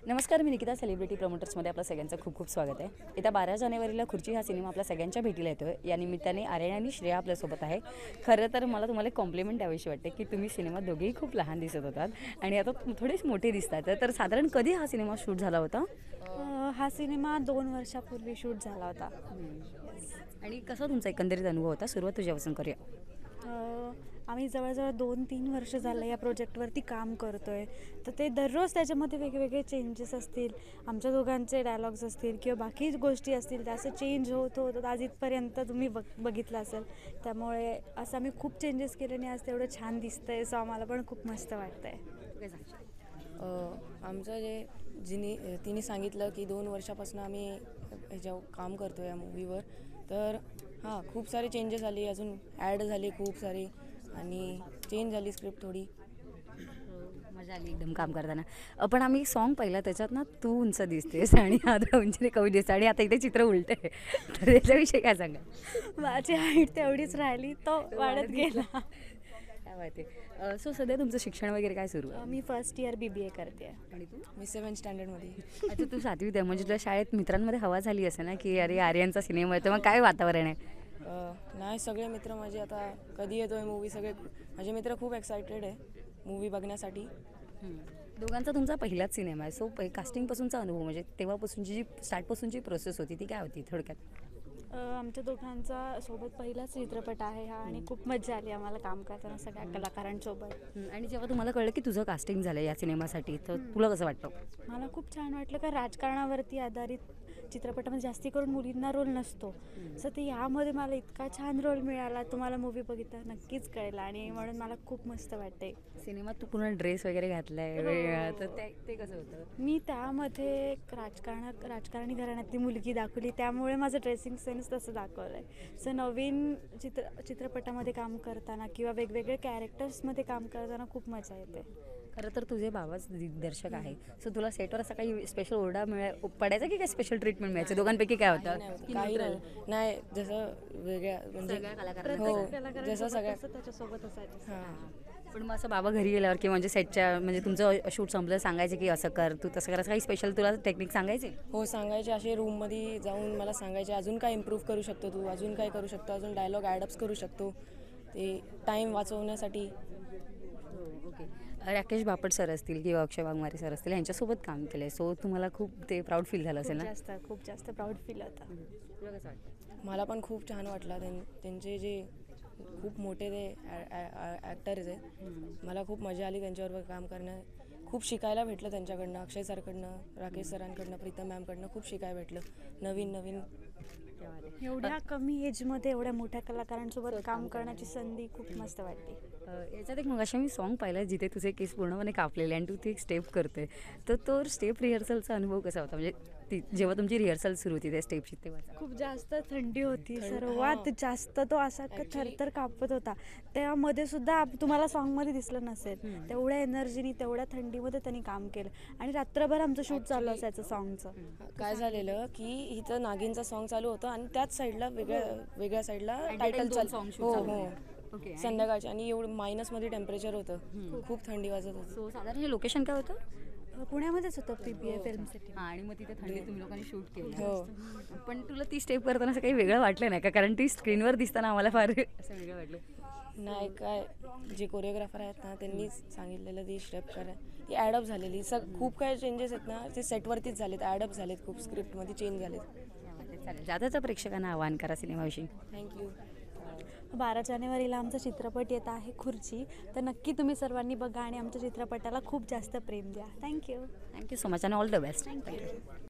नमस्कार, मी निकिता सेलिब्रिटी प्रमोटर्समध्ये आपलं सगळ्यांचं खूप खूप स्वागत आहे. येत्या 12 जानेवारीला खुर्ची हा सिनेमा आपल्या सगळ्यांच्या भेटीला येतो आहे. या निमित्ताने आर्यन आणि श्रेया आपल्यासोबत आहे. खरं तर मला तुम्हाला कॉम्प्लिमेंट द्यावीशी वाटते की तुम्ही सिनेमात दोघेही खूप लहान दिसत होतात आणि आता थोडेच मोठे दिसतात. तर साधारण कधी हा सिनेमा शूट झाला होता? हा सिनेमा 2 वर्षापूर्वी शूट झाला होता. आणि कसा तुमचा एकंदरीत अनुभव होता? सुरुवात तुझ्यापासून करूया. आम्ही जवळजवळ 2-3 वर्ष झालं या प्रोजेक्टवरती काम करतो आहे. तर ते दररोज त्याच्यामध्ये वेगवेगळे चेंजेस असतील, आमच्या दोघांचे डायलॉग्स असतील किंवा बाकी गोष्टी असतील, त्या असं चेंज होत होत आज इथपर्यंत तुम्ही बघितलं असेल. त्यामुळे असं आम्ही खूप चेंजेस केले आणि आज तेवढं छान दिसतं आहे. सो आम्हाला पण खूप मस्त वाटतं आहे. आमचं तिने सांगितलं की 2 वर्षापासून आम्ही ह्याच्यावर काम करतो या मूवीवर. तर खूप सारे चेंजेस आले, अजून ॲड झाले खूप सारे आणि चेंज झाली स्क्रिप्ट थोडी. मजा आली एकदम काम करताना. पण आम्ही सॉन्ग पाहिला त्याच्यात ना तू उंच दिसतेस आणि आता उंचीने कमी दिसते आणि आता इथे चित्र उलट आहे. तर याच्याविषयी काय सांगा? माझी हाईट तेवढीच राहिली, तो वाढत गेला. काय माहिती. सो सध्या तुमचं शिक्षण वगैरे काय सुरू आहे? मी फर्स्ट इयर BBA करते आहे. आणि तू? मी 7th स्टँडर्डमध्ये. अच्छा, तू 7वीत आहे. म्हणजे तुला शाळेत मित्रांमध्ये हवा झाली असेल ना की अरे आर्यनचा सिनेमा आहे, तर मग काय वातावरण आहे? नाही, सगळे मित्र माझे आता कधी येतो आहे मूवी, सगळे माझे मित्र खूप एक्सायटेड आहे मूवी बघण्यासाठी. दोघांचा तुमचा पहिलाच सिनेमा आहे. सो कास्टिंगपासूनचा अनुभव म्हणजे तेव्हापासूनची जी स्टार्टपासूनची प्रोसेस होती ती काय होती थोडक्यात? आमच्या दोघांचा सोबत पहिलाच चित्रपट आहे हा आणि खूप मजा आली आम्हाला काम करताना सगळ्या कलाकारांसोबत. आणि जेव्हा तुम्हाला कळलं की तुझं कास्टिंग झालं या सिनेमासाठी, तर तुला कसं वाटतं? मला खूप छान वाटलं का राजकारणावरती आधारित चित्रपटामध्ये जास्ती करून मुलींना रोल नसतो. सो ते यामध्ये मला इतका छान रोल मिळाला. तुम्हाला मूवी बघितला नक्कीच कळला आणि म्हणून मला खूप मस्त वाटते. सिनेमात तू पूर्ण ड्रेस वगैरे घातलाय वेगळा, तर ते कसं होतं? मी त्यामध्ये एक राजकारणी घराण्यातली मुलगी दाखवली, त्यामुळे माझं ड्रेसिंग सेन्स तसं दाखवलं आहे. सो नवीन चित्रपटामध्ये काम करताना किंवा वेगवेगळे कॅरेक्टर्समध्ये काम करताना खूप मजा येते. खरं तर तुझे बाबाच दिग्दर्शक आहे. सो तुला सेटवर असा काही स्पेशल ओरडा पडायचा की काय स्पेशल ट्रीटमेंट मिळायचं? दोघांपैकी काय होतं? काही नाही, जसं वेगळ्या म्हणजे जसं सगळ्या त्याच्यासोबत असायचं. पण मग असं बाबा घरी गेल्यावर किंवा म्हणजे सेटच्या म्हणजे तुमचं शूट संपलं सांगायचे की असं कर, तू तसं कर, असं काही स्पेशल तुला टेक्निक सांगायचे? हो, सांगायचे. असे रूममध्ये जाऊन मला सांगायचे अजून काय इम्प्रूव्ह करू शकतो तू, अजून काय करू शकतो, अजून डायलॉग ॲडअप्स करू शकतो, ते टाईम वाचवण्यासाठी. ओके. राकेश बापट सर असतील किंवा अक्षय वाघमारे सर असतील, यांच्यासोबत काम केलं आहे. सो तुम्हाला खूप ते प्राऊड फील झालं असेल ना? खूप जास्त प्राऊड फील होता. तुला कसं वाटतं? मला पण खूप छान वाटलं. त्यांचे जे खूप मोठे ते ॲक्टर्स आहेत, मला खूप मजा आली त्यांच्याबरोबर काम करणं. खूप शिकायला भेटलं त्यांच्याकडनं, अक्षय सरकडनं, राकेश सरांकडनं, प्रीतम मॅमकडनं खूप शिकायला भेटलं. नवीन एवढ्या कमी एजमध्ये एवढ्या मोठ्या कलाकारांसोबत काम करण्याची संधी खूप मस्त वाटते. याच्यात एक मग अशा मी सॉन्ग पाहिला जिथे तुझे केस पूर्णपणे कापलेले आणि तू ती एक स्टेप करते, तर तो स्टेप रिहर्सलचा अनुभव कसा होता? म्हणजे जेव्हा तुमची रिहर्सल सुरू होती त्या स्टेपची तेव्हा? खूप जास्त थंडी होती, सर्वात जास्त तो असा थरथर कापत होता. त्यामध्ये सुद्धा तुम्हाला सॉन्गमध्ये दिसलं नसेल, तेवढ्या एनर्जीनी तेवढ्या थंडीमध्ये त्यांनी काम केलं आणि रात्रभर आमचं शूट चालू असायचं सॉन्गचं. काय झालेलं की इथं नागिनचा सॉन्ग चालू होतं आणि त्याच साईडला वेगळ्या साईडला टायटल चालू. हो, संध्याकाळचे, आणि एवढं मायनसमध्ये टेम्परेचर होतं, खूप थंडी वाजत होती. सो साधारण हे लोकेशन काय होतं? पुण्यामध्येच होतं PBA फिल्म सिटी. आणि मग तिथे थंडी तुम्ही लोकांनी शूट केलं. हो. पण तुला ती स्टेप करताना असं काही वेगळं वाटलं नाही का? कारण ती स्क्रीनवर दिसताना आम्हाला फार असं वेगळं वाटलं. नाही, काय जे कोरिओग्राफर आहेत ना त्यांनीच सांगितलेलं ती स्टेप करा, ती ॲडअप झालेली. खूप काही चेंजेस आहेत ना ते सेटवरतीच झालेत, ॲडअप झालेत, खूप स्क्रिप्टमध्ये चेंज झालेत. चालेल. जाताचा प्रेक्षकांना आवाहन करा सिनेमाविषयी. थँक्यू. 12 जानेवारीला आमचा चित्रपट येत आहे खुर्ची, तर नक्की तुम्ही सर्वांनी बघा आणि आमच्या चित्रपटाला खूप जास्त प्रेम द्या. थँक्यू सो मच आणि ऑल द बेस्ट. थँक्यू.